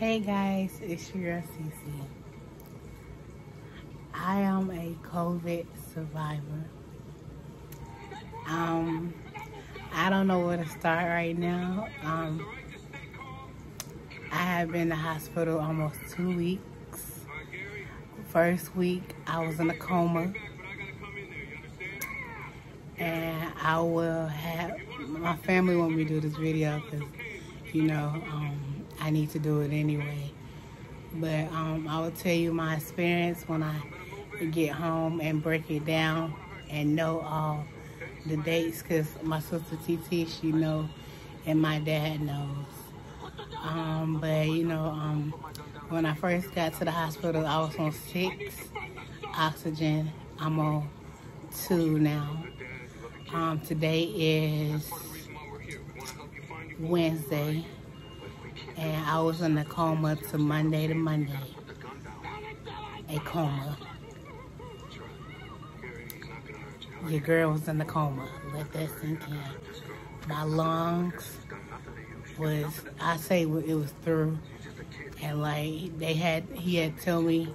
Hey guys, it's your girl Cee Cee. I am a COVID survivor. I don't know where to start right now. I have been in the hospital almost 2 weeks. First week, I was in a coma. And I will have, my family want me to do this video because, I need to do it anyway. But I will tell you my experience when I get home and break it down and know all the dates, because my sister TT, she know, and my dad knows. When I first got to the hospital, I was on 6 oxygen. I'm on 2 now. Today is Wednesday, and I was in a coma to Monday to Monday. A coma. Your girl was in the coma. Let that sink in. My lungs was, it was through. And like, he had told me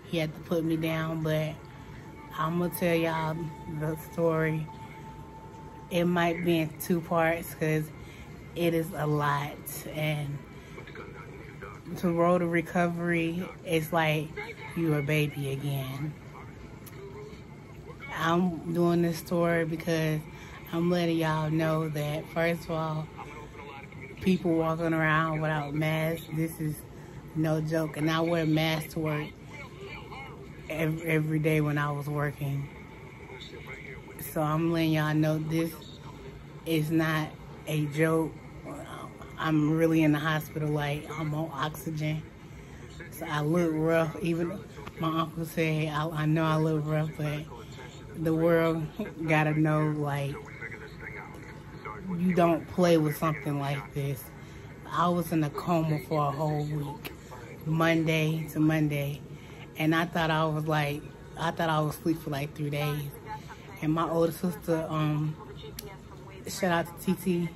he had to put me down, but I'm gonna tell y'all the story. It might be in 2 parts because it is a lot. And to road to recovery, it's like you're a baby again. I'm doing this story because I'm letting y'all know that, first of all, people walking around without masks, this is no joke. And I wear masks to work every day when I was working. So I'm letting y'all know this is not a joke. I'm really in the hospital, like I'm on oxygen. So I look rough. Even my uncle said, I know I look rough, but the world gotta know, like, you don't play with something like this. I was in a coma for a whole week, Monday to Monday. And I thought I was asleep for like 3 days. And my older sister, shout out to TT,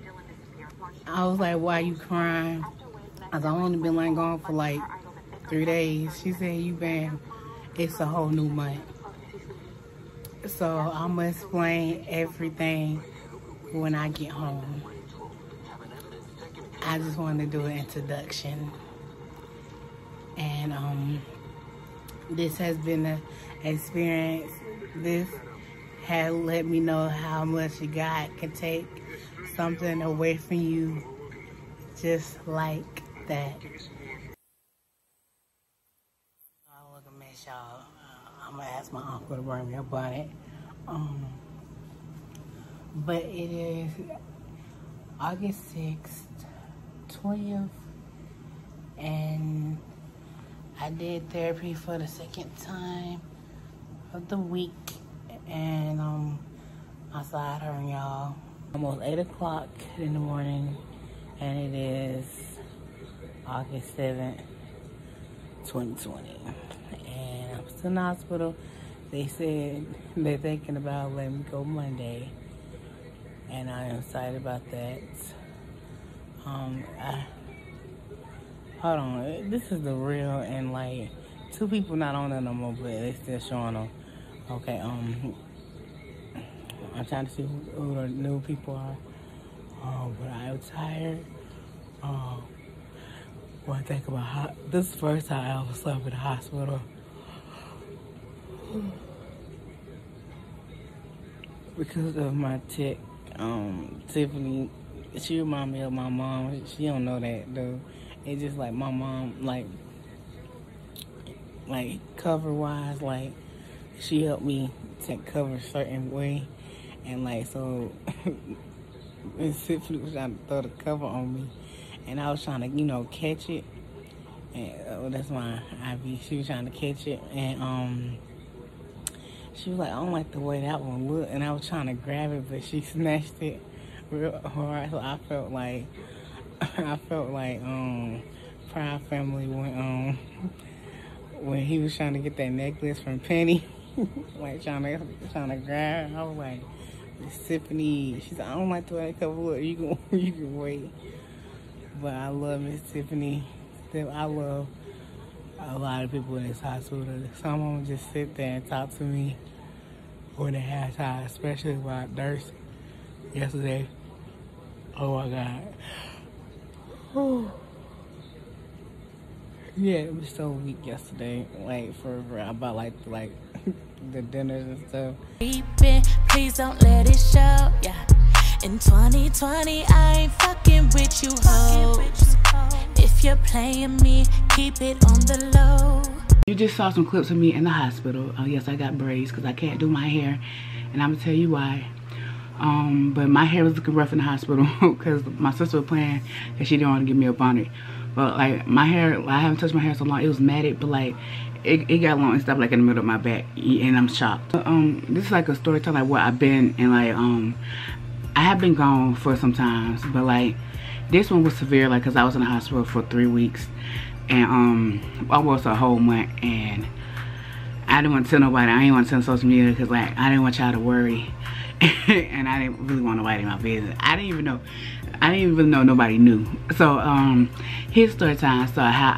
I was like, why you crying? I've only been like gone for like 3 days. She said, it's a whole new month. So I'm gonna explain everything when I get home. I just want to do an introduction. And this has been an experience. This has let me know how much God can take something away from you just like that. I look a mess, y'all. I'm gonna ask my uncle to bring me a bonnet. But it is August 6th, 12th, and I did therapy for the 2nd time of the week, and I saw her, y'all. Almost 8 o'clock in the morning, and it is August 7th, 2020, and I'm still in the hospital. They said they're thinking about letting me go Monday, and I am excited about that. Hold on, this is the real, and like 2 people not on there no more, but they still showing them. Okay, I'm trying to see who the new people are. But I am tired. When I think about this is the first time I ever slept in the hospital. Because of my tech, Tiffany, she remind me of my mom. She don't know that though. It's just like my mom, like cover-wise, like she helped me take cover a certain way. And like, so Tiffany was trying to throw the cover on me, and I was trying to, catch it. And that's my IV. She was trying to catch it, and she was like, I don't like the way that one look. And I was trying to grab it, but she snatched it real hard. So I felt like Proud Family when he was trying to get that necklace from Penny, like trying to grab. I was like, Tiffany, she said, I don't like the way that cover look. You can wait. But I love Miss Tiffany. perspective, I love a lot of people in this hospital. Some of them just sit there and talk to me when they have time, especially my nurse yesterday. Oh my God. Whew. Yeah, it was so weak yesterday, like for about like the dinners and stuff. Please don't let it show, yeah. In 2020, I ain't fucking with you hoes. If you're playing me, keep it on the low. You just saw some clips of me in the hospital. Oh yes, I got braids because I can't do my hair, and I'm gonna tell you why. But my hair was looking rough in the hospital because my sister was playing and she didn't want to give me a bonnet. But like my hair, I haven't touched my hair so long. It was matted, but like it got long and stuff like in the middle of my back, and I'm shocked. This is like a story telling like what I've been, and like I have been gone for some times, but like this one was severe, like because I was in the hospital for 3 weeks and almost a whole month, and I didn't want to tell nobody. I didn't want to tell social media because like I didn't want y'all to worry. And I didn't really want nobody in my business. I didn't even know nobody knew. So his story time, so how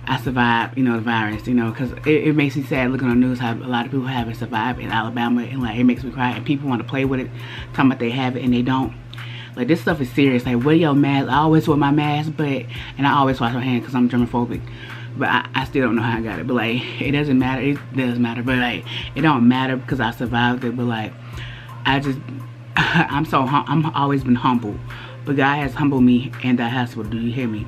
I survived, the virus, because it makes me sad looking on the news how a lot of people haven't survived in Alabama, and like it makes me cry, and people want to play with it, talking about they have it and they don't. Like this stuff is serious. Like wear your mask. I always wear my mask, and I always wash my hands because I'm germophobic. But I still don't know how I got it. But like it doesn't matter. It does matter. But like it don't matter because I survived it. But like I'm always been humble. But God has humbled me in that hospital. Do you hear me?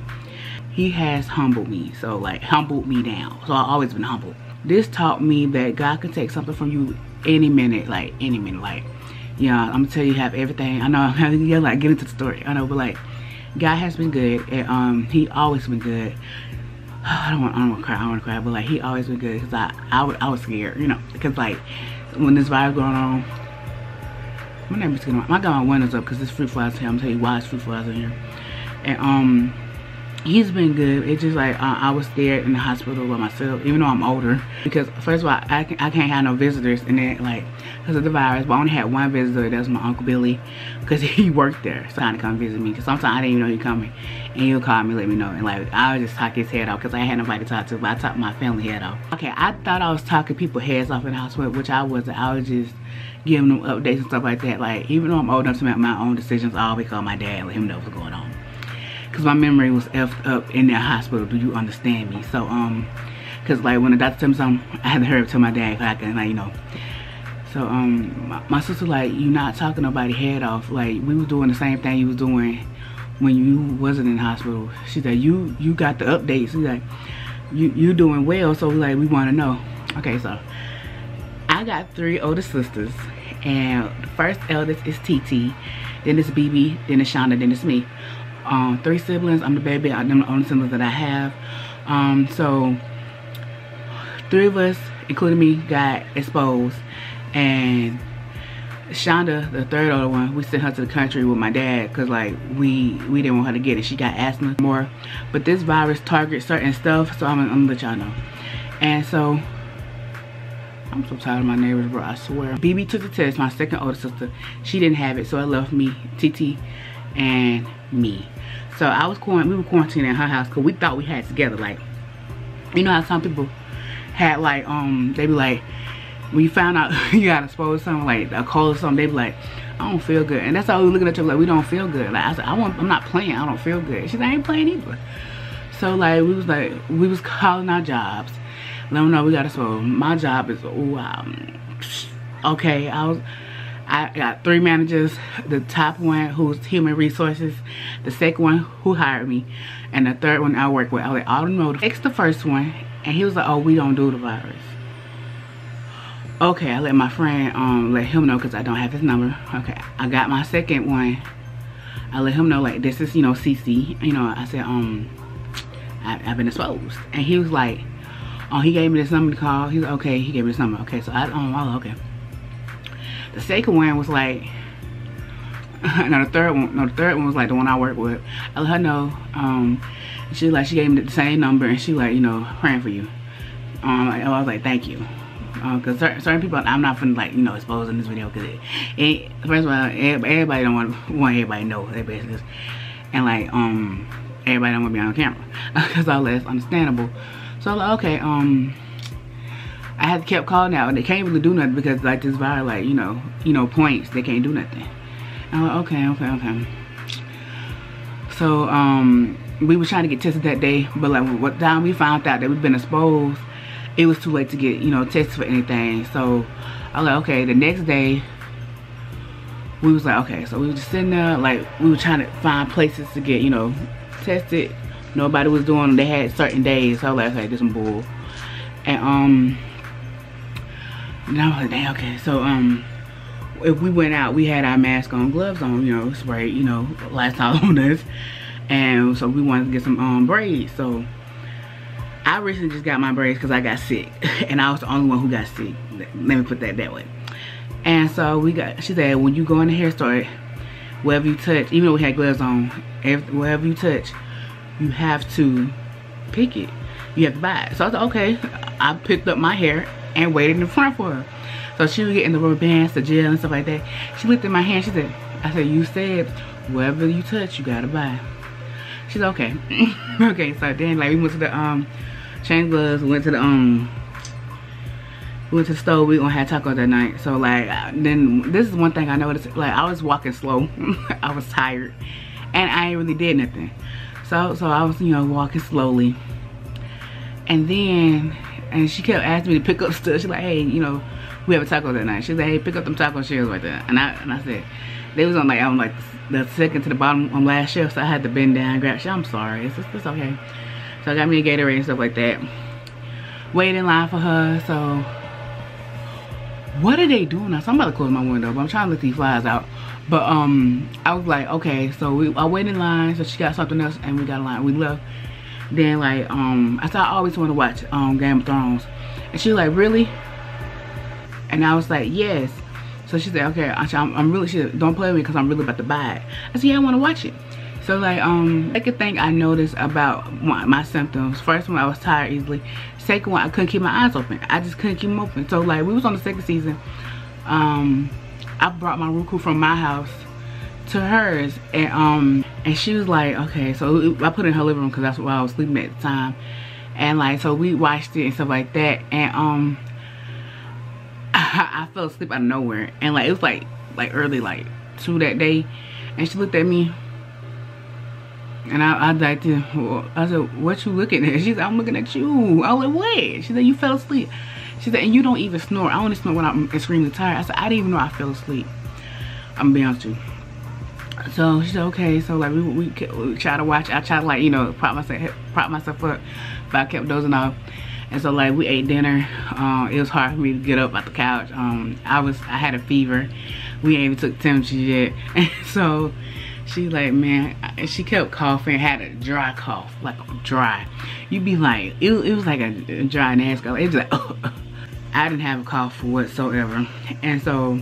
He has humbled me. So like humbled me down. So I've always been humble. This taught me that God can take something from you any minute. Like any minute. Like I'm gonna tell you, have everything. I know I'm having to like get into the story. I know, but like God has been good, and He always been good. I don't want to cry, but like He always been good because I was scared, because like when this virus going on, I got my windows up because it's fruit flies here. I'm gonna tell you why it's fruit flies in here, and He's been good. It's just like I was scared in the hospital by myself, even though I'm older, because first of all I can't have no visitors, and then like because of the virus, but I only had one visitor. That was my Uncle Billy, because he worked there, so to come visit me. Because sometimes I didn't even know he coming, and he'll call me, let me know, and like I would just talk his head off because I had nobody to talk to, but I talked my family head off. Okay, I thought I was talking people's heads off in the hospital, which I wasn't. I was just giving them updates and stuff like that. Like even though I'm old enough to make my own decisions, I always call my dad and let him know what's going on. Because my memory was effed up in that hospital. Do you understand me? So because like when the doctor told me something, I had to hurry up to my dad so I can like So my sister like, you not talking nobody head off. Like we was doing the same thing you was doing when you wasn't in the hospital. She said you got the updates. She's like you doing well, so like we want to know. Okay, so I got 3 older sisters, and the first eldest is TT, then it's BB, then it's Shonda, then it's me. 3 siblings. I'm the baby. I'm the only siblings that I have. So 3 of us, including me, got exposed, and Shonda, the 3rd older one, we sent her to the country with my dad because like we didn't want her to get it. She got asthma more, but this virus targets certain stuff, so I'm gonna let y'all know. And so I'm so tired of my neighbors, bro, I swear. BB took the test, my 2nd older sister. She didn't have it, so it left me, TT, and me. So we were quarantining in her house because we thought we had it together. Like, you know how some people had like they be like, when you found out you got exposed to something like a cold or something, they be like, I don't feel good. And that's how we were looking at each other like, we don't feel good. Like I said, I'm not playing, I don't feel good. She said, I ain't playing either. So like we was calling our jobs, let them know we got exposed. My job is okay. I got 3 managers. The top one who's human resources, the 2nd one who hired me, and the 3rd one I work with. I let all them know. Text the 1st one, and he was like, oh, we don't do the virus. Okay, I let my friend let him know because I don't have his number. Okay, I got my 2nd one. I let him know like this is Cee Cee. I said I've been exposed, and he was like, oh, he gave me this number to call. He's like, okay, he gave me this number. Okay, so I was okay. The 2nd one was like, no, the third one was like the one I work with. I let her know. She gave me the same number, and she like, praying for you. I was like, thank you. Because certain people, I'm not finna like, expose in this video because first of all, everybody don't want everybody to know their business. And like, everybody don't want to be on camera because all that's understandable. So I'm like, okay, I had kept calling out. They can't really do nothing because like this virus, like you know points. They can't do nothing. And I'm like, okay. So we were trying to get tested that day, but like what time we found out that we've been exposed, it was too late to get tested for anything. So I was like, okay. The next day, we was like, okay. So we were just sitting there, like we were trying to find places to get tested. Nobody was doing them. They had certain days. So I was like, okay, this some bull. And I was like, dang, okay. So if we went out, we had our mask on, gloves on, spray, Lysol on us. And so we wanted to get some braids. So I recently just got my braids because I got sick. And I was the only one who got sick. Let me put that way. And so she said, when you go in the hair store, wherever you touch, even though we had gloves on, wherever you touch, you have to pick it. You have to buy it. So I was like, okay. I picked up my hair and waited in front for her. So she was getting the rubber bands, the gel and stuff like that. She looked at my hand. She said, I said, you said wherever you touch, you gotta buy. She's like, okay. Okay, so then like we went to the change gloves, went to the store. We gonna have tacos that night. So like then this is one thing I noticed, like I was walking slow. I was tired and I ain't really did nothing. So I was walking slowly. And then she kept asking me to pick up stuff. She's like, hey, we have a taco that night. She's like, hey, pick up them taco shells right there. And I said, they was on like the second to the bottom on last shelf, so I had to bend down and grab shit. I'm sorry, it's okay. So I got me a Gatorade and stuff like that. Waited in line for her. So what are they doing now? So I'm about to close my window, but I'm trying to let these flies out. But I was like, okay, so I waited in line, so she got something else and we got in line. We left. Then like I said I always want to watch Game of Thrones, and she was like, really? And I was like, yes. So she said, okay, I'm really, she said, don't play with me because I'm really about to buy it. I said, yeah, I want to watch it. So like second thing I noticed about my symptoms, first one, I was tired easily. Second one, I couldn't keep my eyes open. I just couldn't keep them open. So like we was on the second season. I brought my Roku from my house to hers, and she was like, okay. So I put it in her living room because that's where I was sleeping at the time. And like, so we watched it and stuff like that. And I fell asleep out of nowhere. And like, it was like early, like 2 that day. And she looked at me. And I said, what you looking at? She said, I'm looking at you. I was like, what? She said, you fell asleep. She said, and you don't even snore. I only snore when I'm extremely tired. I said, I didn't even know I fell asleep. I'm gonna be honest with you. So she said, okay. So like we try to watch. I try to like, prop myself up, but I kept dozing off. And so like we ate dinner. It was hard for me to get up off the couch. I had a fever. We ain't even took temperature yet. And so she like, man, and she kept coughing, had a dry cough, like dry. You'd be like, it was like a dry nasty cough. It was like, I didn't have a cough whatsoever. And so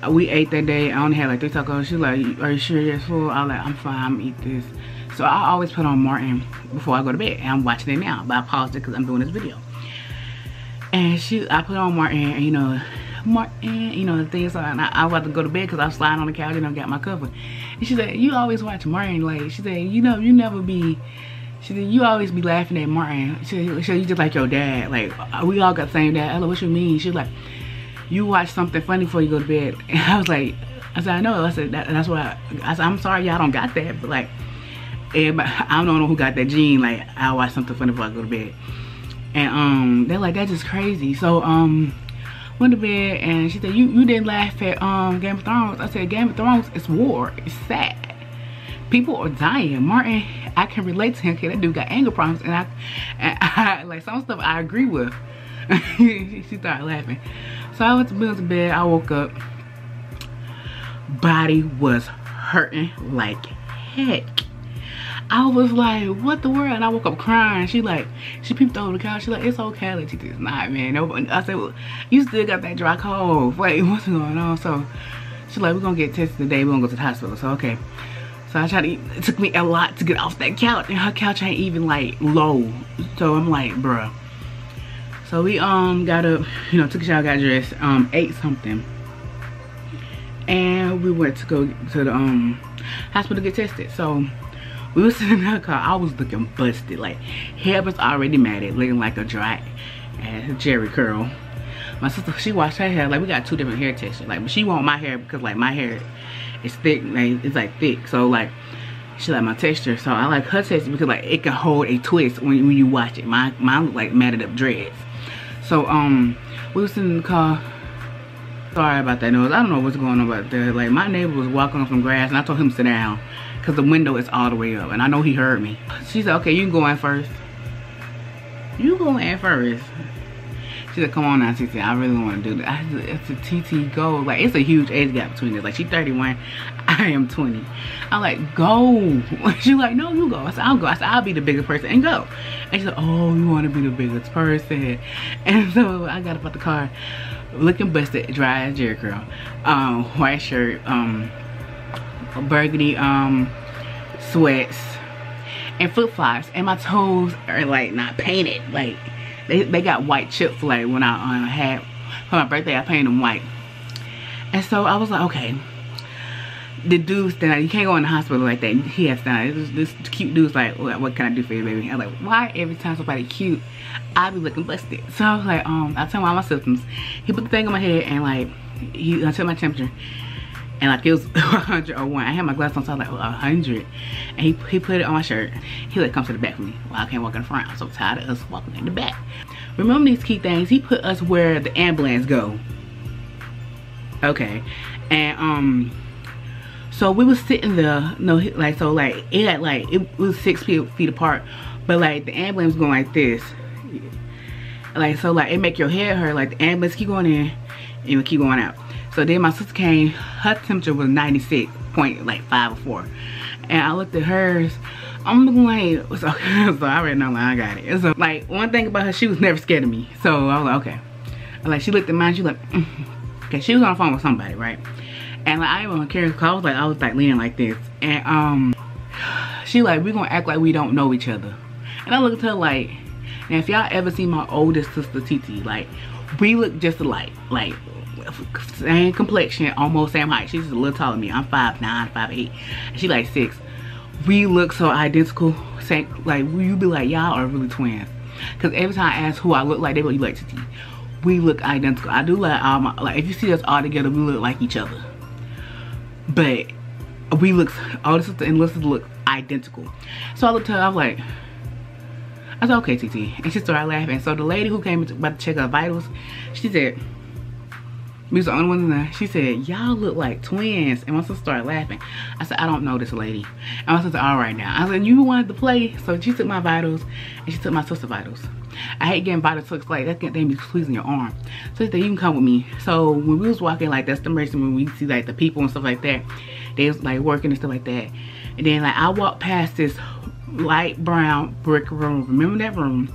we ate that day. I only had like 3 tacos. She was like, are you sure you're full? I was like, I'm fine, I'm gonna eat this. So I always put on Martin before I go to bed. And I'm watching it now, but I paused it because I'm doing this video. And I put on Martin, and Martin, the thing. So and I was about to go to bed because I was sliding on the couch and I got my cover. And she said, you always watch Martin. Like, she said, you never be, she said, you always be laughing at Martin. She said, you just like your dad. Like, we all got the same dad. I like, what you mean? She was like, you watch something funny before you go to bed. And I was like, I know. I said, that's why. I said, I'm sorry y'all don't got that. But like, everybody, I don't know who got that gene. Like, I watch something funny before I go to bed. And they're like, that's just crazy. So went to bed, and she said, you didn't laugh at Game of Thrones. I said, Game of Thrones is war. It's sad. People are dying. Martin, I can relate to him because that dude got anger problems, and I like some stuff I agree with. She started laughing. So I went to bed. I woke up. Body was hurting like heck. I was like, what the world? And I woke up crying. She peeped over the couch. She like, it's okay. Like, she said, nah, man. Nobody. I said, well, you still got that dry cough. Wait, what's going on? So she's like, we're gonna get tested today. We're gonna go to the hospital. So okay. So I tried to eat. It took me a lot to get off that couch, and her couch ain't even like low. So I'm like, bruh. So we got up, took a shower, got dressed, ate something, and we went to go to the hospital to get tested. So We was sitting in her car. I was looking busted. Like, hair was already matted, looking like a dry Jerry curl. My sister, she washed her hair. Like, we got 2 different hair textures. Like, but she want my hair because, like, my hair is thick. Like, it's, like, thick. So, like, she like my texture. So, I like her texture because, like, it can hold a twist when you watch it. Mine look like matted up dreads. So, we was sitting in the car. Sorry about that noise. I don't know what's going on about that. Like, my neighbor was walking on some grass, and I told him to sit down because the window is all the way up, and I know he heard me. She said, okay, you can go in first. You go in first. She said, come on now, Cee Cee, I really want to do that. It's a TT goal. Like, it's a huge age gap between us. Like, she's 31, I am 20. I'm like, go. She's like, no, you go. I said, I'll go. I said, I'll be the biggest person and go. And she said, oh, you want to be the biggest person. And so I got up out the car, looking busted, dry as Jerry curl. White shirt, burgundy sweats, and flip-flops. And my toes are, like, not painted. Like, they got white chips. Like, when I had for my birthday, I painted them white. And so I was like, okay, the dude's standing, you can't go in the hospital like that. He has standing. This cute dude's like, what can I do for you, baby? I'm like, why every time somebody cute, I be looking busted? So I was like, I tell him all my symptoms. He put the thing on my head, and like, I took my temperature, and like, it was 101. I had my glasses on, so I was like, 100. And he put it on my shirt. He like, come to the back with me. Well, I can't walk in the front. I'm so tired of us walking in the back. Remember these key things? He put us where the ambulance go. Okay. And so we was sitting there, like, so like, it was 6 feet apart, but like the ambulance going like this. Like, so like, it make your head hurt. Like, the ambulance keep going in, and it would keep going out. So then my sister came, her temperature was 96.5 or 4. And I looked at hers, I'm looking like, so I already know, like, I got it. So like, one thing about her, she was never scared of me. So I was like, okay. And like, she looked at mine, she like, okay, she was on the phone with somebody, right? And like, I didn't want to carry, cause I was like leaning like this. And she like, we gonna act like we don't know each other. And I looked at her like, now if y'all ever seen my oldest sister TT, like, we look just alike. Like, same complexion, almost same height. She's just a little taller than me. I'm 5'9", 5'8", and she like 6. We look so identical. Same, like, you be like, y'all are really twins. Cause every time I ask who I look like, they go, you like TT. We look identical. I do like all my, like, if you see us all together, we look like each other. But we look, all the sister and little sister look identical. So I looked at her, I was like, I said, okay, TT. And she started laughing. So the lady who came about to check her vitals, she said, we was the only ones in there. She said, y'all look like twins. And my sister started laughing. I said, I don't know this lady. And my sister, all right now. I said, you wanted to play? So she took my vitals, and she took my sister's vitals. I hate getting vitals took, like, that can be squeezing your arm. So she said, you can come with me. So when we was walking, like, that's the emergency when we see, like, the people and stuff like that. They was, like, working and stuff like that. And then, like, I walked past this light brown brick room. Remember that room?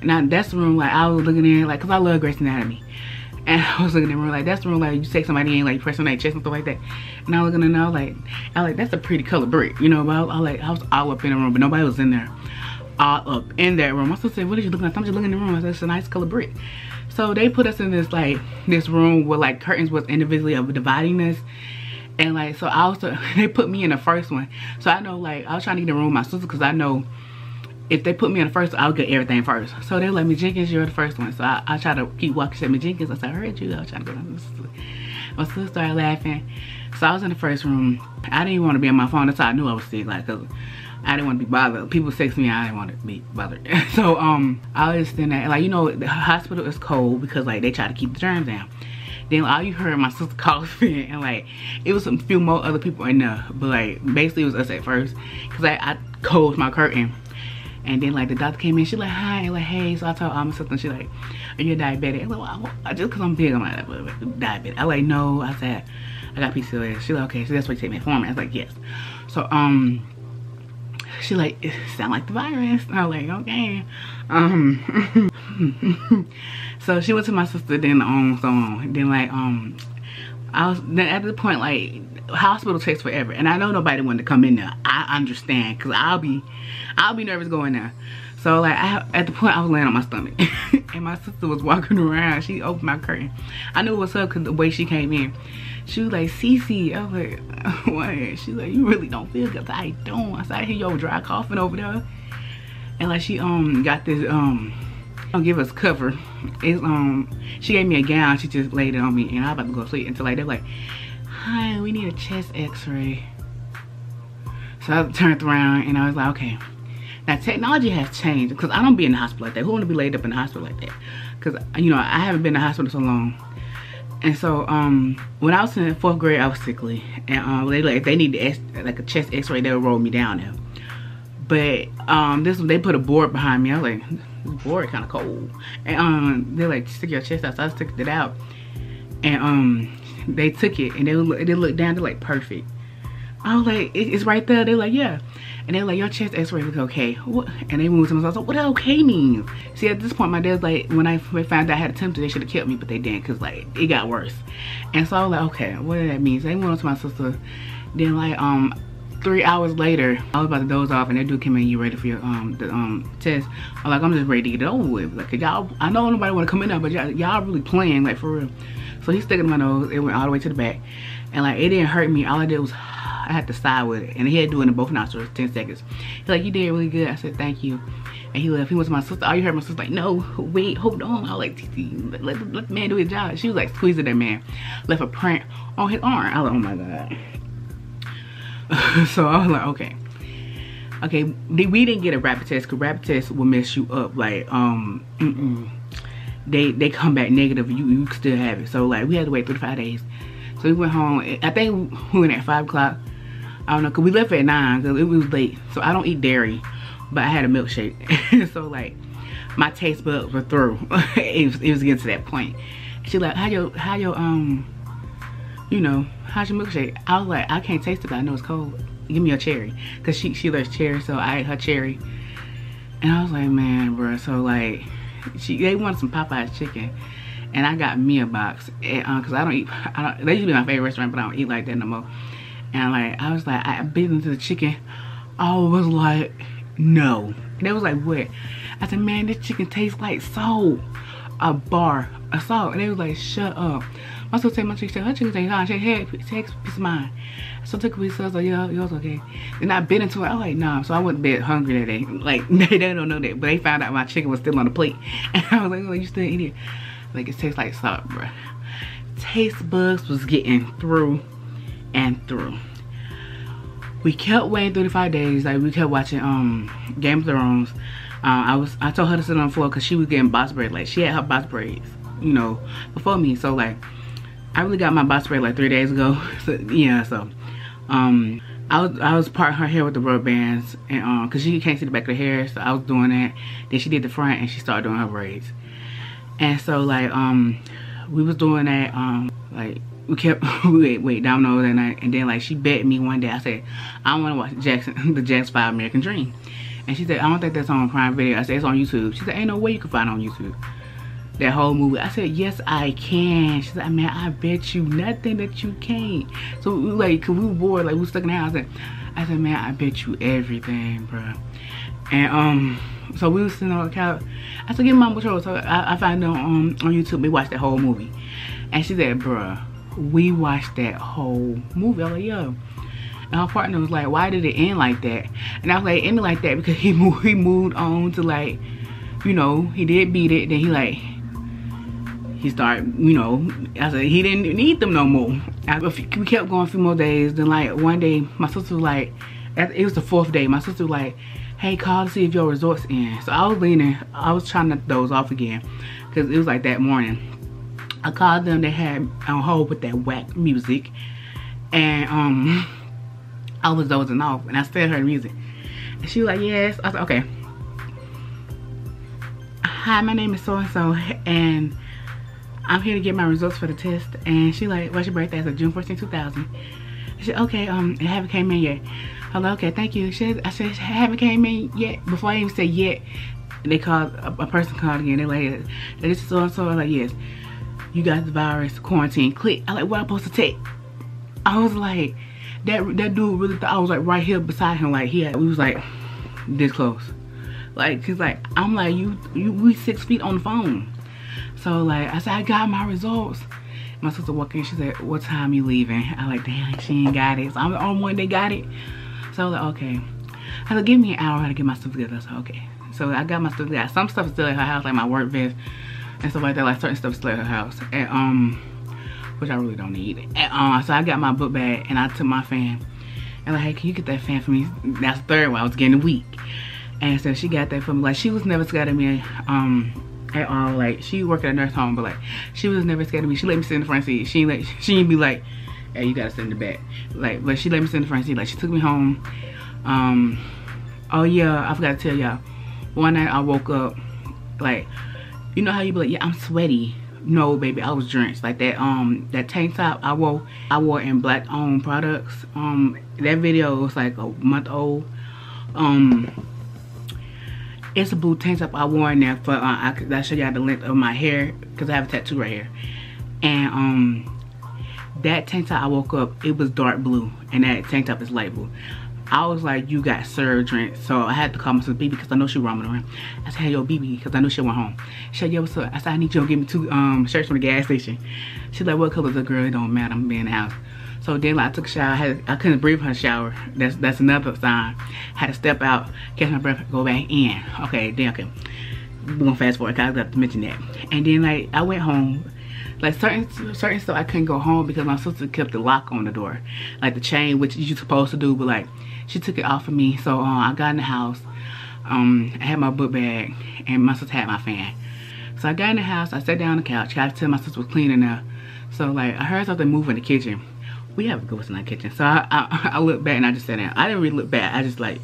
And that's the room, like, I was looking in, like, because I love Grey's Anatomy. And I was looking in the room, like, that's the room, like, you take somebody in, like, you press on their chest and stuff like that. And I was looking in there, I was like, that's a pretty color brick, you know, but I was all up in the room, but nobody was in there. All up in that room. I still said, what are you looking at? I'm just looking in the room. I said, it's a nice color brick. So they put us in this, like, this room where, like, curtains was individually dividing us. And, like, so I was, they put me in the first one. So I know, like, I was trying to get in the room with my sister because I know if they put me in the first one, I'll get everything first. So they were like, Miss Jenkins, you're the first one. So I try to keep walking. She said, Miss Jenkins. I said, I heard you. I was trying to go down. My sister started laughing. So I was in the first room. I didn't even want to be on my phone. That's how I knew I was sick. Like, cause I didn't want to be bothered. People text me, I didn't want to be bothered. So I was in there, like, you know, the hospital is cold because, like, they try to keep the germs down. Then all you heard my sister coughing, and like, it was some few more other people in there, but like, basically it was us at first, cause I closed my curtain. And then, like, the doctor came in, she like, hi, and like, hey. So I told my sister, she like, are you diabetic? I'm like, well, just because I'm big, I'm like, diabetic. I like, no. I said, I got PCOS. She like, okay, so that's why you take metformin. I was like, yes. So, she like, it sound like the virus. And I was like, okay. So she went to my sister, then so on. Then, like, then at the point, like, hospital takes forever, and I know nobody wanted to come in there. I understand, cause I'll be nervous going there. So like, at the point I was laying on my stomach, and my sister was walking around. She opened my curtain. I knew it was her cause the way she came in. She was like, Cee Cee. I was like, what? She was like, you really don't feel good. I don't. I said, I hear your dry coughing over there. And like she got this don't give us cover. It's she gave me a gown, she just laid it on me and I was about to go to sleep until like they're like, hi, we need a chest x-ray. So I turned around and I was like, okay. Now technology has changed because I don't be in the hospital like that. Who want to be laid up in the hospital like that? Because you know, I haven't been in the hospital so long. And so when I was in 4th grade, I was sickly. And they like, if they need like a chest x-ray, they'll roll me down there. But they put a board behind me. I was like, this board kind of cold. And they're like, stick your chest out. So I took it out. And they took it and they looked down, they're like, perfect. I was like, it's right there. They're like, yeah. And they're like, your chest x-ray looks okay. What? And they moved to me. So I was like, what does okay mean? See, at this point, my dad's like, when I found out I had attempted, they should have killed me, but they didn't, because like it got worse. And so I was like, okay, what does that mean? So they went on to my sister. Then like 3 hours later, I was about to doze off, and that dude came in, you ready for your test? I'm like, I'm just ready to get it over with. Like, y'all, I know nobody want to come in there, but y'all really playing, like, for real. So he stuck it in my nose. It went all the way to the back, and like it didn't hurt me. All I did was I had to sigh with it, and he had to do it in both nostrils, 10 seconds. He's like, you did really good. I said, thank you. And he left. He went to my sister. All you heard my sister like, no, wait, hold on. I was like, let the man do his job. She was like squeezing that man, left a print on his arm. I was like, oh my god. So I was like, okay, we didn't get a rapid test because rapid tests will mess you up. Like they come back negative. You can still have it. So like we had to wait 3 to 5 days. So we went home. I think we went at 5 o'clock. I don't know, cause we left at 9 because it was late. So I don't eat dairy, but I had a milkshake. So like my taste buds were through. it was getting to that point. She like, how your you know, how's your milkshake? I was like, I can't taste it, but I know it's cold. Give me a cherry. Cause she loves cherry, so I ate her cherry. And I was like, man, bro. So like, they wanted some Popeye's chicken. And I got me a box. And, cause they used to be my favorite restaurant, but I don't eat like that no more. And like, I was like, I bit into the chicken. I was like, no. And they was like, what? I said, man, this chicken tastes like salt. A bar of salt. And they was like, shut up. My sister said, my chicken said, her chicken tastes hot. She had a piece of mine. So I took a piece. I was like, yeah, yours okay. Then I bit into it. I was like, nah. So I went to bed hungry that day. Like, they don't know that. But they found out my chicken was still on the plate. And I was like, oh, you still eat it? Like, it tastes like salt, bro. Taste bugs was getting through and through. We kept waiting 35 days. Like, we kept watching Game of Thrones. I told her to sit on the floor because she was getting box braids. Like, she had her box braids, you know, before me. So like, I really got my box braid like 3 days ago. So yeah, so I was parting her hair with the rubber bands, and cause she can't see the back of the hair, so I was doing that. Then she did the front, and she started doing her braids. And so like we was doing that. Like we kept wait dominoes that night, and then like she bet me one day. I said, I want to watch the Jackson 5 American Dream. And she said, I don't think that's on Prime Video. I said, it's on YouTube. She said, ain't no way you can find it on YouTube. That whole movie. I said, yes, I can. She said, man, I bet you nothing that you can't. So we like, cause we were bored, like we was stuck in the house. I said, man, I bet you everything, bro. And so we was sitting on the couch. I said, give me my control. So I found it on YouTube. We watched that whole movie. And she said, bruh, we watched that whole movie. I was like, yo. And her partner was like, why did it end like that? And I was like, it ended like that because he moved on to like, you know, he did beat it. Then he started, you know, I said he didn't need them no more. We kept going a few more days. Then like one day, my sister was like, it was the 4th day. My sister was like, hey, call to see if your resort's in. So I was leaning, I was trying to doze off again because it was like that morning. I called them, they had on hold with that whack music. And I was dozing off and I still heard music. And she was like, yes. I said, okay. Hi, my name is so-and-so and I'm here to get my results for the test. And she like, what's your birthday? I said, June 14, 2000. She said, okay, it haven't came in yet. I was like, okay, thank you. I said, it haven't came in yet. Before I even said yet, they called, a person called again. They're like, this is so-and-so. I was like, yes. You got the virus, quarantine, click. I like, what am I supposed to take? I was like, that dude really thought I was like right here beside him. Like we was like this close. Like, cause like, I'm like, we 6 feet on the phone. So like, I said, I got my results. My sister walked in, she said, what time you leaving? I like, damn, she ain't got it. So I'm the only one that got it. So I was like, okay. I said, give me an hour to get my stuff together. I said, okay. So I got my stuff together. Some stuff is still at her house, like my work vest and stuff like that. Like certain stuff is still at her house. And which I really don't need. And so I got my book bag and I took my fan. And like, hey, can you get that fan for me? That's the third one. I was getting weak. And so she got that for me. Like, she was never scared of me at all. Like, she worked at a nurse home, but like, she was never scared of me. She let me sit in the front seat. She ain't be like, hey, you gotta sit in the back. Like, but she let me sit in the front seat. Like, she took me home. Oh yeah, I forgot to tell y'all. One night I woke up, like, you know how you be like, yeah, I'm sweaty. No, baby, I was drenched. Like that that tank top I wore in black owned products. That video was like a month old. It's a blue tank top I wore in there for I'll show y'all the length of my hair because I have a tattoo right here. And that tank top I woke up, it was dark blue, and that tank top is light blue. I was like, you got served drenched. So I had to call my sister BB because I know she roaming around. I said, hey, yo, BB, because I knew she went home. She said, yo, what's up? I said, I need you to give me 2 shirts from the gas station. She's like, what color is the girl? It don't matter, I'm being in the house. So then like, I took a shower. I couldn't breathe in her shower. That's another sign. Had to step out, catch my breath, go back in. Okay, then okay. We're gonna fast forward because I got to mention that. And then like I went home. Like certain stuff I couldn't go home because my sister kept the lock on the door. Like the chain, which you're supposed to do, but like she took it off of me. So I got in the house. I had my book bag and my sister had my fan. So I got in the house, I sat down on the couch. I had to tell my sister was cleaning up. So like I heard something move in the kitchen. We have ghosts in our kitchen. So I looked back and I just sat down. I didn't really look back. I just like,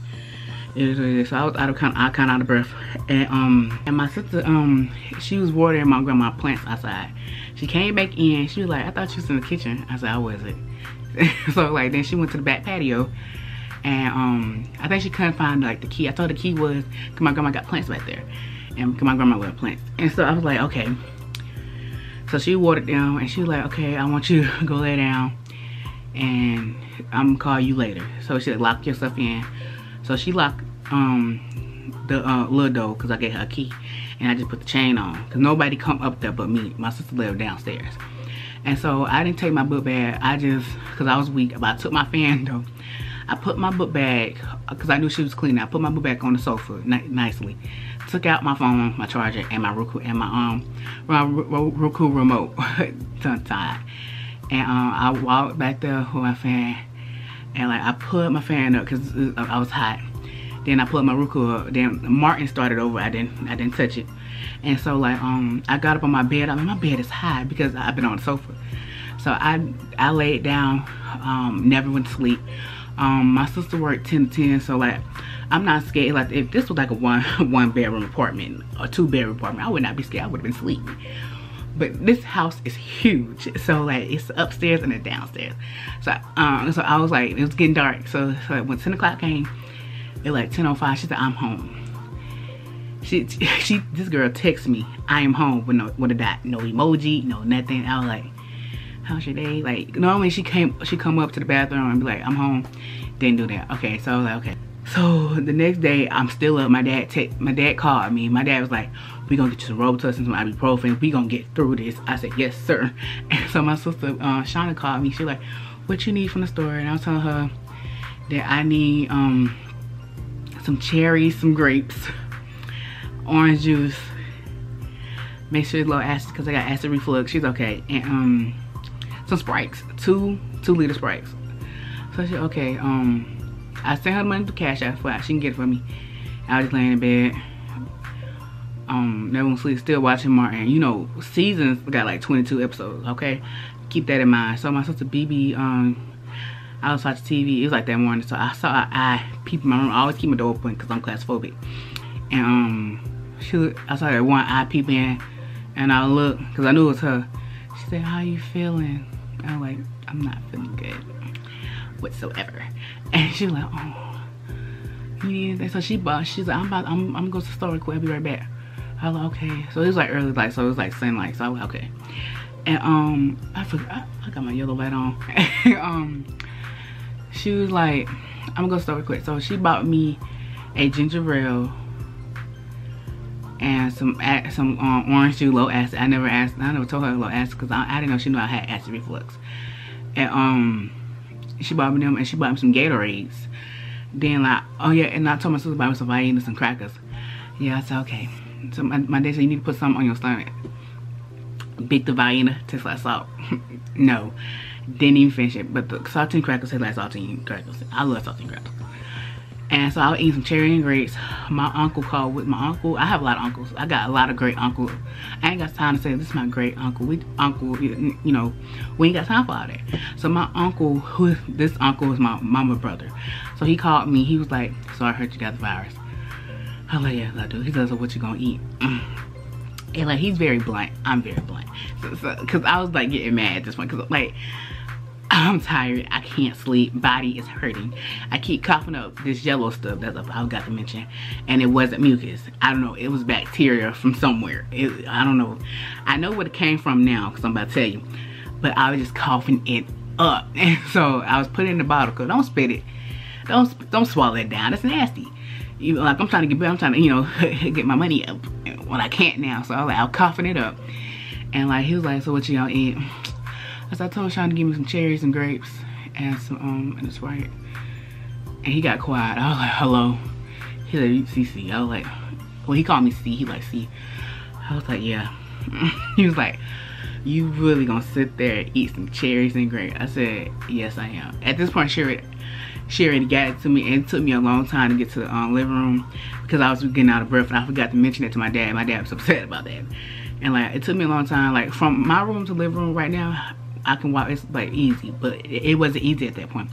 it was what it is. So I was kind of out of breath. And my sister, she was watering my grandma's plants outside. She came back in. She was like, I thought you was in the kitchen. I said, I wasn't. So like then she went to the back patio. And I think she couldn't find like the key. I thought the key was because my grandma got plants back there. And my grandma loved plants. And so I was like, okay. So she watered down and she was like, okay, I want you to go lay down. And I'm gonna call you later. So she said, lock yourself in. So she locked the little door because I gave her a key. And I just put the chain on. Because nobody come up there but me. My sister lived downstairs. And so I didn't take my book bag. I just, because I was weak, but I took my fan though. I put my book bag, because I knew she was cleaning. I put my book bag on the sofa nicely. Took out my phone, my charger, and my Roku, and my Roku remote tongue-tied. And I walked back there with my fan. And like I put my fan up because I was hot. Then I put my Roku up. Then Martin started over. I didn't touch it. And so like I got up on my bed. I mean my bed is high because I've been on the sofa. So I laid down. Never went to sleep. My sister worked 10 to 10. So like I'm not scared. Like if this was like a one bedroom apartment or 2 bedroom apartment, I would not be scared. I would have been sleeping. But this house is huge, so like it's upstairs and then downstairs. So so I was like, it was getting dark. So when 10 o'clock came, it like 10:05. She said, I'm home. This girl texted me, I am home with a dot, no emoji, no nothing. I was like, how's your day? Like normally she come up to the bathroom and be like, I'm home. Didn't do that. Okay, so I was like, okay. So the next day I'm still up. My dad called me. My dad was like, we gonna get you some Robitussin, some ibuprofen. We gonna get through this. I said, yes, sir. And so my sister, Shauna, called me. She like, what you need from the store? And I was telling her that I need some cherries, some grapes, orange juice. Make sure it's low acid because I got acid reflux. She's okay. And some Sprites, 2 liter Sprites. So she okay. I sent her the money to Cash App so she can get it for me. I was just laying in bed. Never went to sleep, still watching Martin. You know, seasons got like 22 episodes, okay? Keep that in mind. So my sister BB, I was watching TV. It was like that morning. So I saw her eye peep in my room. I always keep my door open because I'm claustrophobic. And I saw that one eye peep in. And I looked, because I knew it was her. She said, how you feeling? I was like, I'm not feeling good whatsoever. And she was like, oh, you need anything? So she's like, I'm gonna go to the store real quick. I'll be right back. I was like, okay. So it was like early light, so it was like sunlight. So I was like, okay. And I forgot, I got my yellow light on. She was like, I'm gonna go to the store real quick. So she bought me a ginger ale and some orange juice, low acid. I never told her low acid because I didn't know she knew I had acid reflux. And she bought me them, and she bought me some Gatorades. Then like, oh yeah, and I told my sister to buy me some Vienna and some crackers. Yeah, I said okay. So my dad said you need to put something on your stomach. Big the Vienna, tastes like salt. No, didn't even finish it. But the saltine crackers taste like saltine crackers. I love saltine crackers. And so I was eating some cherry and grapes. My uncle called with my uncle. I have a lot of uncles. I got a lot of great uncles. I ain't got time to say this is my great uncle. We ain't got time for all that. So my uncle, this uncle is my mama's brother. So he called me. He was like, so I heard you got the virus. I was like, yeah, I do. He said, so what you gonna eat? And like, he's very blunt. I'm very blunt. So cause I was like getting mad at this point. Cause like, I'm tired. I can't sleep. Body is hurting. I keep coughing up this yellow stuff that I forgot to mention. And it wasn't mucus. I don't know. It was bacteria from somewhere. I don't know. I know where it came from now because I'm about to tell you. But I was just coughing it up. And so I was putting it in the bottle. Cause don't spit it. Don't swallow it down. It's nasty. Like I'm trying to get, I'm trying to, get my money up. Well, I can't now. So I was coughing it up. And like, he was like, so what you gonna eat? I told Sean to give me some cherries and grapes and some and a Sprite. And he got quiet. I was like, hello. He said, Cee Cee. I was like, well, he called me C. He like C. I was like, yeah. He was like, you really gonna sit there and eat some cherries and grapes? I said, yes, I am. At this point, she already got it to me, and it took me a long time to get to the living room because I was getting out of breath, and I forgot to mention it to my dad. My dad was upset about that. And like, it took me a long time. Like, from my room to the living room right now, I can walk. It's like easy, but it wasn't easy at that point.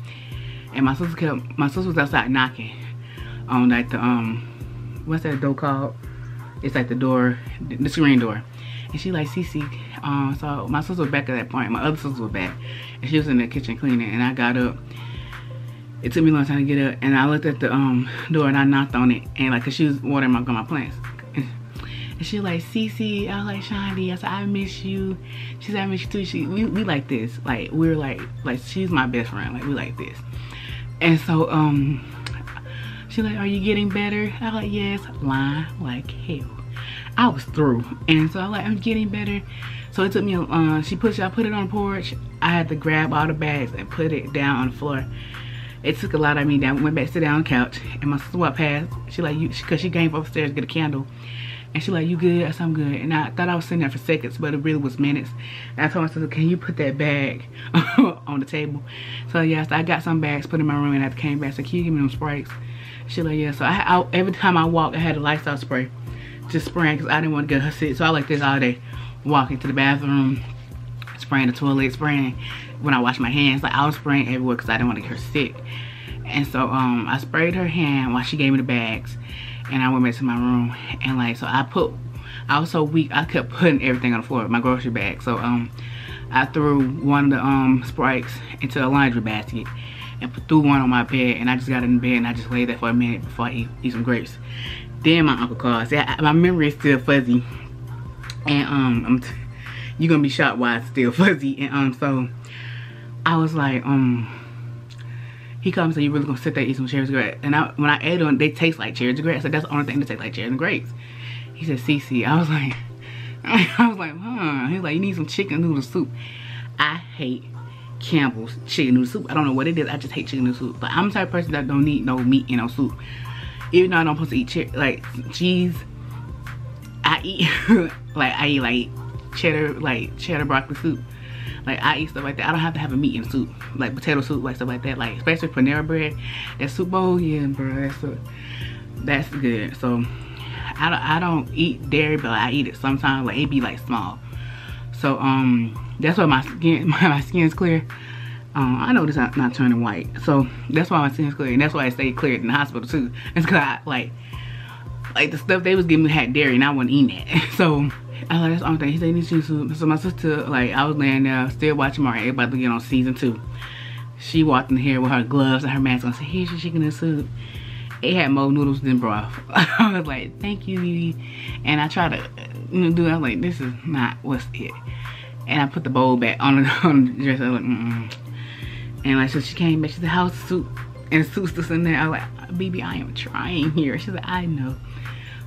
And my sister was outside knocking on like the what's that door called? It's like the door, the screen door. And she like, Cee Cee. So my sister was back at that point. My other sister was back, and she was in the kitchen cleaning. And I got up. It took me a long time to get up, and I looked at the door and I knocked on it, and like, cause she was watering my plants. And she like, Cee Cee. I was like, Shandi. I said, I miss you. She said, I miss you too. We like this. Like, we're like she's my best friend. Like, we like this. And so she like, are you getting better? I was like, yes. Lying like hell. I was through. And so I was like, I'm getting better. So it took me I put it on the porch. I had to grab all the bags and put it down on the floor. It took a lot of me. I went back to sit down on the couch, and my sister walked past. She like, cause she came upstairs to get a candle. And she like, you good? I said, I'm good. And I thought I was sitting there for seconds, but it really was minutes. And I told my sister, can you put that bag on the table? So yes, I got some bags put in my room, and I came back. So can you give me them sprays? She like, yeah. So I every time I walked, I had a Lysol spray, just spraying, because I didn't want to get her sick. So I like this all day, walking to the bathroom, spraying the toilet, spraying when I wash my hands. Like, I was spraying everywhere because I didn't want to get her sick. And so I sprayed her hand while she gave me the bags. And I went back to my room, and like, so I was so weak, I kept putting everything on the floor, my grocery bag. So I threw one of the Sprites into a laundry basket and threw one on my bed, and I just got in the bed and I just laid there for a minute before I eat some grapes. Then my uncle called. See, my memory is still fuzzy, and you're gonna be shocked why it's still fuzzy. And so I was like, he called me and said, you really gonna sit there and eat some cherries and grapes? And when I ate them, they taste like cherries and grapes. I said, that's the only thing that tastes like cherries and grapes. He said, Cee Cee. I was like, huh. He was like, you need some chicken noodle soup. I hate Campbell's chicken noodle soup. I don't know what it is. I just hate chicken noodle soup. But I'm the type of person that don't need no meat in no soup. Even though I don't supposed to eat like cheese, I eat like cheddar broccoli soup. Like, I eat stuff like that. I don't have to have a meat in soup, like potato soup, like stuff like that. Like, especially Panera Bread, that soup bowl, yeah, bro, that's good. So I don't eat dairy, but I eat it sometimes. Like, it be like small. So that's why my skin's clear. I know this not turning white, so that's why my skin's clear, and that's why I stay clear in the hospital too. It's cause I like the stuff they was giving me had dairy, and I wasn't eating that. So I was like, that's the only thing. He said, you need chicken soup. So my sister, like, I was laying there still watching Mario, about to get on season 2. She walked in here with her gloves and her mask on. I said, here's your chicken and soup. It had more noodles than broth. I was like, thank you. And I tried to do it. I was like, this is not what's it. And I put the bowl back on the dresser. I was like, And like, so she came back. She said, how's the soup? And the soup's still in there. I was like, baby, I am trying here. She said, I know.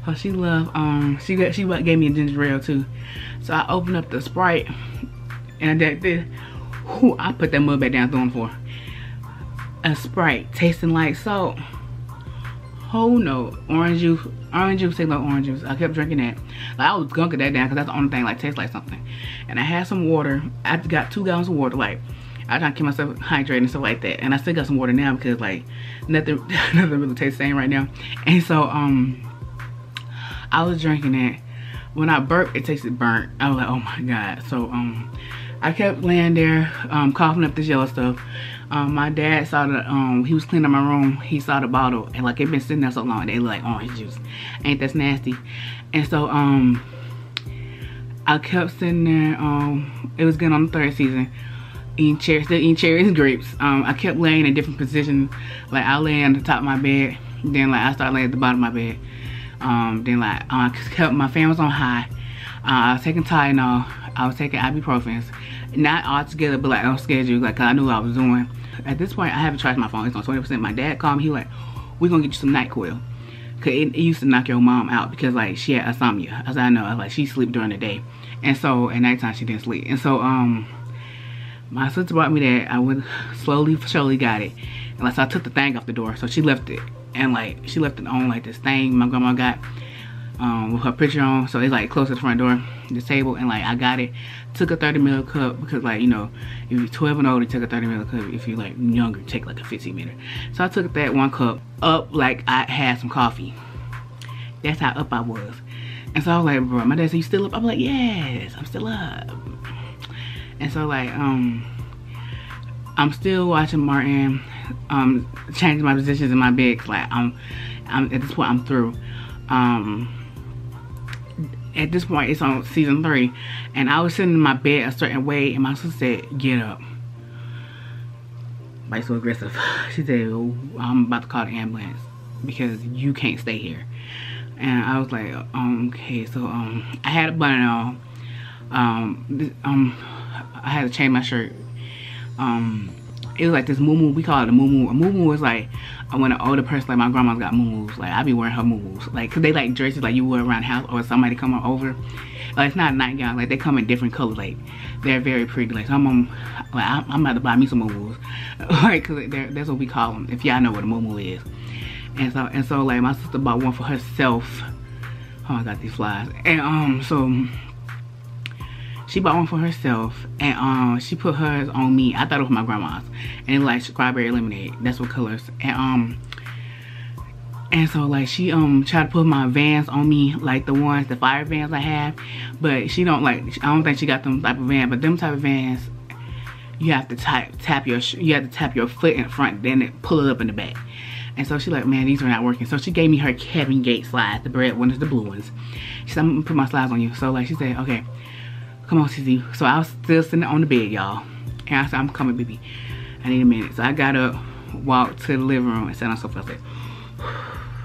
So she loved, she gave me a ginger ale too. So I opened up the Sprite and I did this. Whew, I put that mug back down, throwing for a Sprite tasting like salt. Oh no, orange juice tastes like orange juice. I kept drinking that. Like, I was gunking that down because that's the only thing like tastes like something. And I had some water. I got 2 gallons of water. Like, I try to keep myself hydrated and stuff like that. And I still got some water now because like nothing really tastes the same right now. And so I was drinking that. When I burped, it tasted burnt. I was like, oh my god. So I kept laying there coughing up this yellow stuff. My dad saw the he was cleaning up my room. He saw the bottle and like it been sitting there so long. They look like orange juice. Ain't that nasty? And so I kept sitting there. It was getting on the 3rd season. Still eating cherries and grapes. I kept laying in different positions. Like I lay on the top of my bed. Then like I started laying at the bottom of my bed. Then like I kept my fan was on high. I was taking Tylenol. I was taking ibuprofen. Not all together, but like on schedule. Like I knew what I was doing. At this point, I haven't charged my phone. It's on 20%. My dad called me. He was like, "We're gonna get you some NyQuil, cause it used to knock your mom out because like she had insomnia." I said, "I know." I was like, "She sleep during the day, and so at nighttime she didn't sleep." And so my sister brought me that. I went slowly, surely got it. And like so I took the thing off the door, so she left it, and like she left it on like this thing my grandma got with her picture on. So it's like close to the front door, the table, and like I got it. Took a 30ml cup because like you know if you're 12 and older, take a 30ml cup. If you're like younger, take like a 15ml. So I took that 1 cup up like I had some coffee. That's how up I was. And so I was like, bro, my dad said, "You still up?" I'm like, "Yes, I'm still up." And so like I'm still watching Martin, changing my positions in my bed. Cause, like I'm at this point I'm through. At this point it's on season 3, and I was sitting in my bed a certain way, and my sister said, "Get up." Like so aggressive. She said, "Oh, I'm about to call the ambulance because you can't stay here." And I was like, okay. So I had a button on. I had to change my shirt. It was like this moo-moo. We call it a moo-moo. A moo-moo is like when an older person, like my grandma's got moo-moos. Like I be wearing her moo-moos. Like, cause they like dresses like you wear around the house or somebody come over. Like it's not a nightgown. Like they come in different colors. Like they're very pretty. Like I'm about to buy me some moo-moos. Like cause that's what we call them. If y'all know what a moo-moo is. And so like my sister bought one for herself. Oh, I got these flies. And so she bought one for herself, and she put hers on me. I thought it was my grandma's, and it like strawberry lemonade. That's what colors. And so like she tried to put my Vans on me, like the fire Vans I have, but she don't like. I don't think she got them type of Vans, but them type of Vans, you have to tap your foot in front, then it pull it up in the back. And so she like, man, these are not working. So she gave me her Kevin Gates slides, the red ones, the blue ones. She said, "I'm gonna put my slides on you." So like she said, "Okay. Come on, Cee Cee." So I was still sitting on the bed, y'all. And I said, "I'm coming, baby. I need a minute." So I got up, walked to the living room, and sat on the sofa. I said,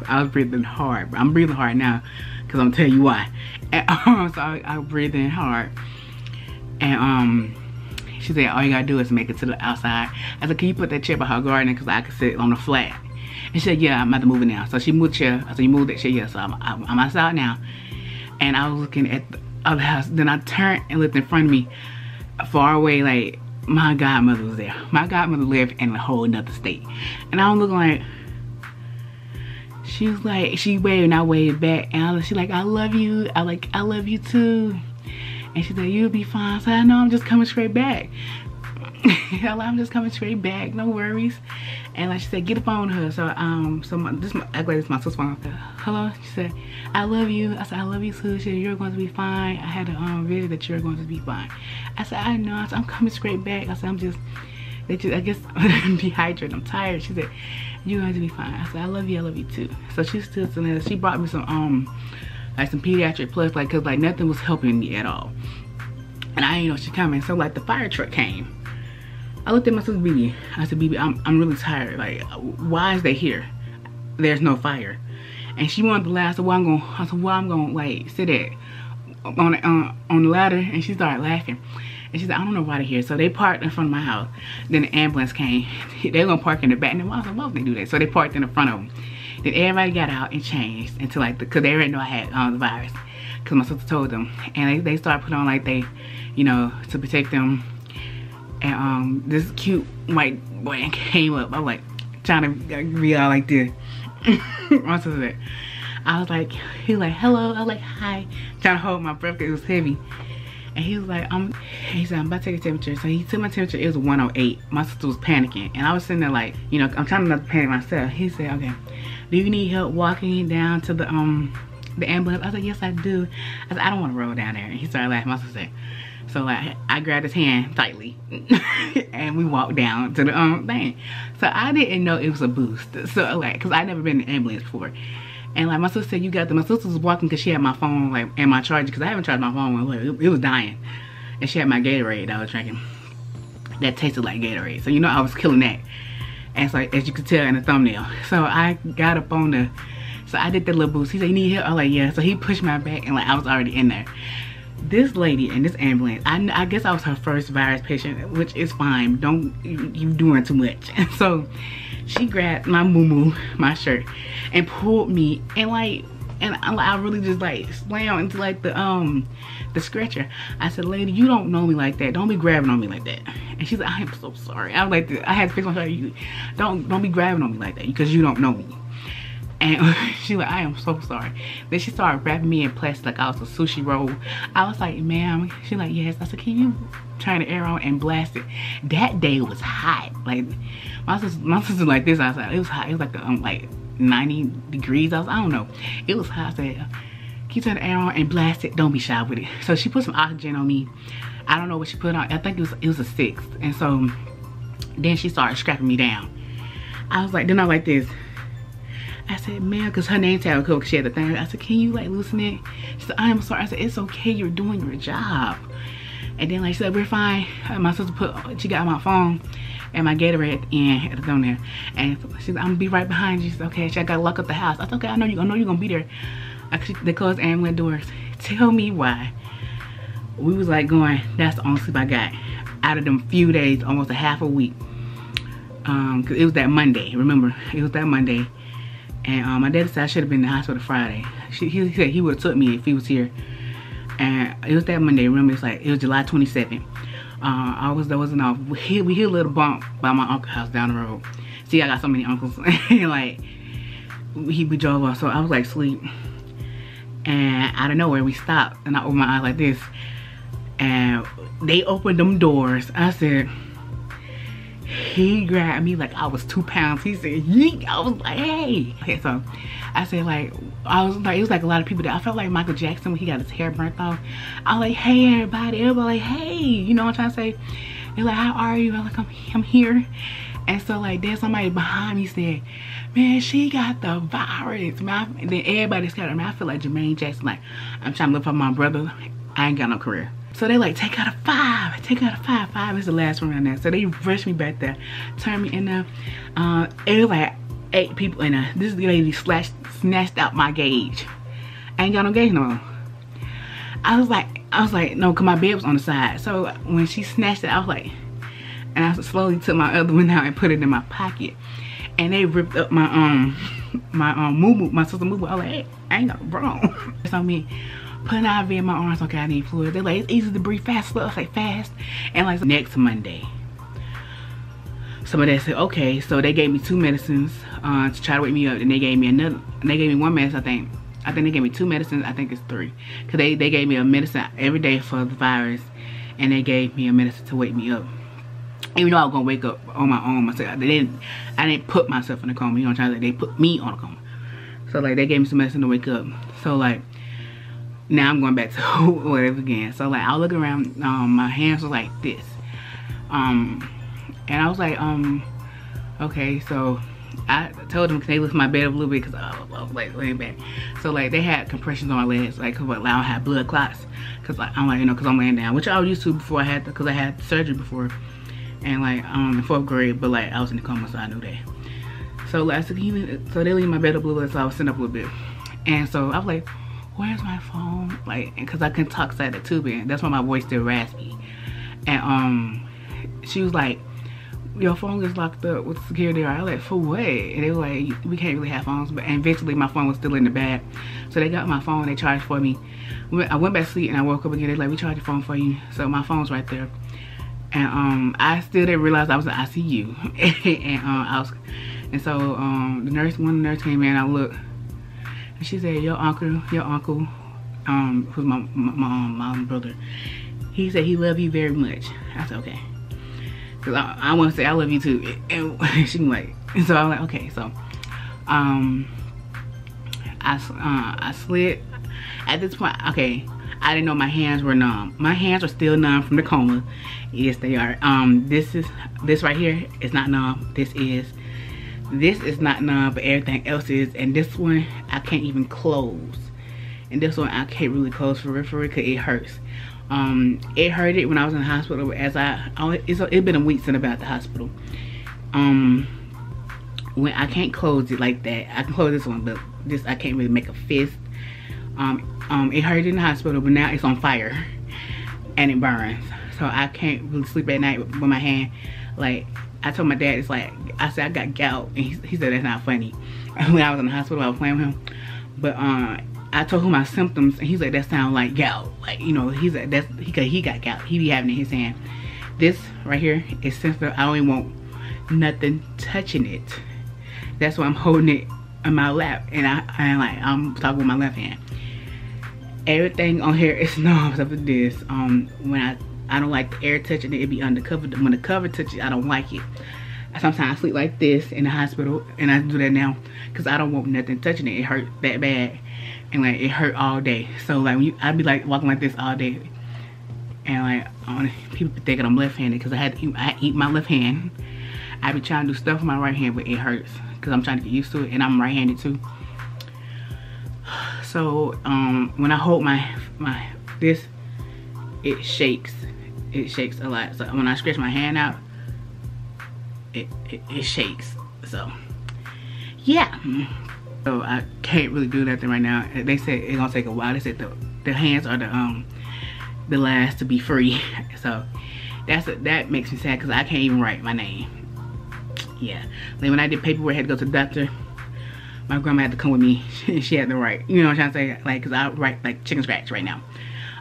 I was breathing hard. I'm breathing hard now, because I'm going to tell you why. And, so I breathed in hard. And she said, "All you got to do is make it to the outside." I said, "Can you put that chair by her garden because I can sit on the flat?" And she said, "Yeah, I'm about to move it now." So she moved the chair. I said, "You moved that chair?" "Yeah." So I'm outside now. And I was looking at the other house. Then I turned and looked in front of me, far away, like my godmother was there. My godmother lived in a whole nother state. And I was looking like, she was like, she waved and I waved back. And she like, "I love you." I like, "I love you too." And she said, "You'll be fine." So I know I'm just coming straight back. I'm just coming straight back, no worries. And like she said, "Get the phone to her." So this is my sister's phone. "Hello," she said, "I love you." I said, "I love you too." She said, "You're going to be fine. I had a vision that you're going to be fine." I said, "I know." I said, "I'm coming straight back." I said, I guess I'm dehydrated. I'm tired." She said, "You're going to be fine." I said, "I love you. I love you too." So she's still sitting there. She brought me some like some pediatric plus, like, cause like nothing was helping me at all. And I didn't know she coming. So like the fire truck came. I looked at my sister BB. I said, "BB, I'm really tired. Like, why is they here? There's no fire." And she wanted to laugh. So I said, "Well, I'm gonna like sit at on the ladder." And she started laughing. And she said, "I don't know why they're here." So they parked in front of my house. Then the ambulance came. They were gonna park in the back. And I said, "Why would they do that?" So they parked in the front of them. Then everybody got out and changed into like, cause they already know I had the virus. Cause my sister told them. And they started putting on like they, you know, to protect them. And this cute white boy came up. I was like, trying to be all like this. My sister said, I was like, he was like, hello. I was like, hi. Trying to hold my breath because it was heavy. And he was like, he said, I'm about to take a temperature. So he took my temperature, it was 108. My sister was panicking. And I was sitting there like, you know, I'm trying not to panic myself. He said, okay, do you need help walking down to the ambulance? I was like, yes, I do. I said, I don't want to roll down there. And he started laughing. My sister said, so like, I grabbed his hand tightly and we walked down to the thing. So I didn't know it was a boost. So like, cause I never been in an ambulance before. And like my sister said, you got the, my sister was walking because she had my phone like and my charger, because I haven't charged my phone. Like, it was dying. And she had my Gatorade that I was drinking. That tasted like Gatorade. So you know I was killing that. And so as you could tell in the thumbnail. So I got up on the, so I did that little boost. He said, you need help? I was like, yeah. So he pushed my back and like I was already in there. This lady in this ambulance, I guess I was her first virus patient, which is fine. Don't, you doing too much. And so she grabbed my moo-moo, my shirt, and pulled me, and like, and I really just like slammed into like the stretcher. I said, lady, you don't know me like that. Don't be grabbing on me like that. And she said, I am so sorry. I was like, I had to fix my shirt. Don't be grabbing on me like that because you don't know me. And she like, I am so sorry. Then she started wrapping me in plastic like I was a sushi roll. I was like, ma'am. She like, yes. I said, can you turn the air on and blast it? That day was hot. Like my sister like this outside. It was hot. It was like 90 degrees. I don't know. It was hot. I said, can you turn the air on and blast it? Don't be shy with it. So she put some oxygen on me. I don't know what she put on. I think it was a 6. And so then she started strapping me down. I was like, then I was like this. I said, ma'am, because her name tag was cool, because she had the thing. I said, can you like loosen it? She said, I am sorry. I said, it's okay, you're doing your job. And then like she said, we're fine. My sister she got my phone and my Gatorade at the thumbnail. And she said, I'm gonna be right behind you. She said, okay, I gotta lock up the house. I said, okay, I know you're gonna be there. They closed ambulance doors. Tell me why. We was like going, that's the only sleep I got. Out of them few days, almost a half a week. Cause it was that Monday, remember? It was that Monday. And my dad said I should have been in the hospital Friday. He said he would have took me if he was here. And it was that Monday. Remember, it was July 27th. That wasn't off. We hit a little bump by my uncle's house down the road. See, I got so many uncles. Like we drove off, so I was like asleep. And out of nowhere, we stopped, and I opened my eyes like this, and they opened them doors. I said, he grabbed me like I was 2 pounds. He said, yeet. I was like, hey. Okay, so I said, like, I was like, it was like a lot of people there. I felt like Michael Jackson when he got his hair burnt off. I was like, hey, everybody. Everybody like, hey. You know what I'm trying to say? They're like, how are you? I'm like, I'm here. And so, like, there's somebody behind me said, man, she got the virus. Man, and then everybody scattered. Man, I feel like Jermaine Jackson. Like, I'm trying to look for my brother. I ain't got no career. So they like, take out a 5, take out a 5. 5 is the last one around there. So they rushed me back there, turned me in there. It was like 8 people in there. This lady snatched out my gauge. I ain't got no gauge no more. I was like, no, cause my bed was on the side. So when she snatched it, I was like, and I slowly took my other one out and put it in my pocket. And they ripped up my my sister moo-moo. I was like, hey, I ain't got a bro. It's on me. Putting IV in my arms, okay, I need fluid. They're like, it's easy to breathe fast. I was like, fast. And like next Monday, somebody said, okay, so they gave me 2 medicines to try to wake me up. And they gave me another, they gave me 1 medicine, I think they gave me 2 medicines, I think it's 3. Cause they gave me a medicine every day for the virus. And they gave me a medicine to wake me up. Even though I was gonna wake up on my own myself. I didn't put myself in a coma, you know what I'm trying to say? They put me on a coma. So like they gave me some medicine to wake up. So like, now I'm going back to whatever again. So like I was looking around, my hands was like this. And I was like, okay, so I told them, can they lift my bed up a little bit, because I was like laying back. So like they had compressions on my legs, like cause like, I don't have blood clots, cause like I'm like, you know, cause I'm laying down, which I was used to before I had, cause I had surgery before, and like in 4th grade, but like I was in the coma, so I knew that. So like so they leave my bed up a little bit, so I was sitting up a little bit, and so I was like, where's my phone? Like, cause I couldn't talk side the tube in. That's why my voice still raspy. And she was like, your phone gets locked up with security. I was like, for what? And they were like, we can't really have phones. But eventually my phone was still in the bag. So they got my phone, they charged for me. I went back to sleep and I woke up again. They're like, we charged your phone for you. So my phone's right there. And I still didn't realize I was in ICU. and so one of the nurse came in, I looked, and she said, your uncle, who's my brother, he said he loved you very much. I said, okay. Cause I want to say I love you too. And she was like, so I was like, okay. So I slid. At this point, okay, I didn't know my hands were numb. My hands are still numb from the coma. Yes, they are. This right here is not numb. This is not numb, but everything else is. And this one I can't even close. And this one I can't really close for real, because it hurts. It hurted when I was in the hospital. It's been a week since I've been at the hospital. When I can't close it like that. I can close this one, but this I can't really make a fist. It hurt in the hospital, but now it's on fire and it burns. So I can't really sleep at night with my hand. Like, I told my dad, it's like, I said I got gout, and he said that's not funny. When I was in the hospital, I was playing with him. But I told him my symptoms, and he's like, that sounds like gout. Like, you know, he's like, he got gout. He be having it in his hand. This right here is sensitive. I don't even want nothing touching it. That's why I'm holding it in my lap, and I'm talking with my left hand. Everything on here is numb except for this. When I don't like the air touching it, it be under cover. When the cover touches, I don't like it. Sometimes I sleep like this in the hospital, and I do that now because I don't want nothing touching it. It hurt that bad, and like it hurt all day. So like I'd be like walking like this all day, and like people be thinking I'm left-handed because I eat my left hand. I be trying to do stuff with my right hand, but it hurts because I'm trying to get used to it, and I'm right-handed too. So when I hold this, it shakes. It shakes a lot. So when I stretch my hand out, it shakes. So yeah. So I can't really do nothing right now. They said it's gonna take a while. They said the hands are the last to be free. So that makes me sad because I can't even write my name. Yeah. Like when I did paperwork, I had to go to the doctor. My grandma had to come with me. She had to write. You know what I'm trying to say? Like, cause I write like chicken scratch right now.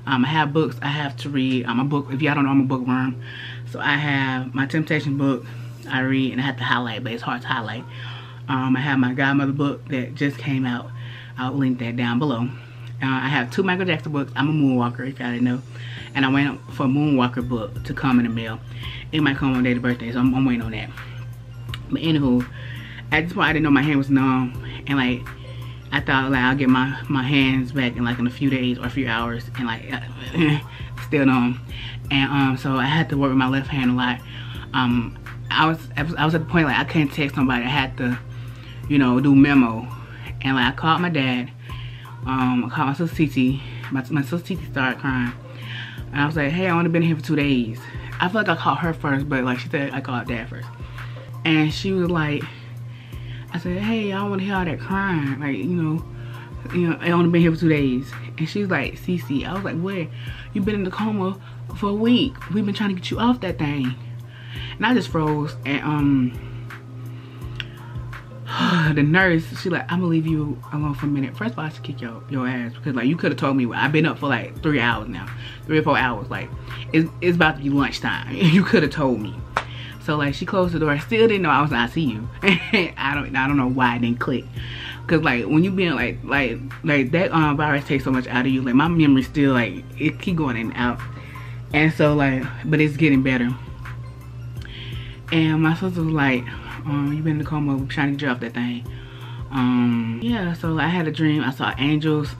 I have books I have to read. I'm a book. If y'all don't know, I'm a bookworm. So I have my Temptation book I read, and I have to highlight, but it's hard to highlight. I have my Godmother book that just came out. I'll link that down below. I have 2 Michael Jackson books. I'm a moonwalker, if y'all didn't know. And I went for a moonwalker book to come in the mail. It might come on day of birthday, so I'm waiting on that. But anywho, at this point I didn't know my hand was numb, and like I thought like I'll get my hands back in like in a few days or a few hours, and like still numb. And so I had to work with my left hand a lot. I was at the point like I couldn't text somebody. I had to, you know, do memo. And like I called my dad. I called my sister Cee Cee. My sister Cee Cee started crying, and I was like, hey, I only been here for 2 days. I feel like I called her first, but like she said I called dad first. And she was like, I said, hey, I don't want to hear all that crying. Like, you know, I only been here for 2 days. And she was like, Cee Cee. I was like, where? You been in the coma for a week. We've been trying to get you off that thing. And I just froze. And the nurse, she like, I'm gonna leave you alone for a minute. First of all, I should kick your ass, because like you could have told me. I've been up for like 3 hours now, 3 or 4 hours. Like it's about to be lunchtime. You could have told me. So like she closed the door. I still didn't know I was in ICU. I don't know why it didn't click. Cause like when you being like that virus takes so much out of you. Like my memory still like it keep going in and out. And so like, but it's getting better. And my sister was like, you been in the coma, we're trying to get you off that thing. Yeah, so I had a dream. I saw angels.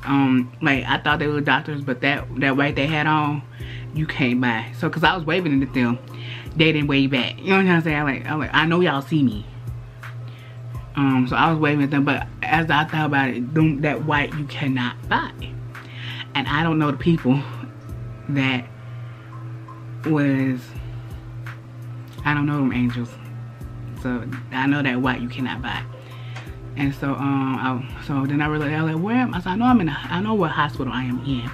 Like I thought they were doctors, but that white they had on, you came by. So cause I was waving at them, they didn't wave back. You know what I'm saying? I'm like, I know y'all see me. So I was waving at them, but as I thought about it, that white you cannot buy. And I don't know the people that was, I don't know them angels. So I know that white you cannot buy. And so so then I realized, I was like, where am I? So I know I know what hospital I am in.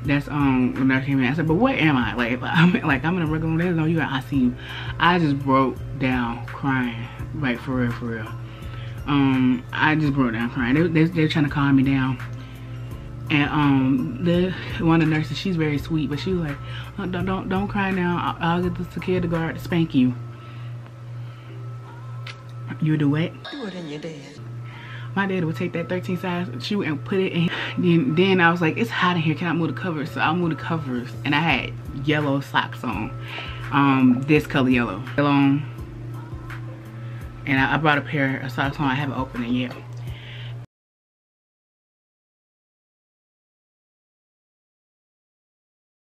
That's when the nurse came in. I said, but where am I? Like, I'm in a regular room. They know you at ICU. I just broke down crying. Like, for real, for real. I just broke down crying. They're trying to calm me down. And one of the nurses, she's very sweet, but she was like, oh, don't cry now. I'll get the security guard to spank you. You do what? Do it in your dad. My dad would take that 13 size shoe and put it in. Then I was like, it's hot in here. Can I move the covers? So I'll move the covers. And I had yellow socks on. This color yellow. And I brought a pair of socks on. I haven't opened it yet.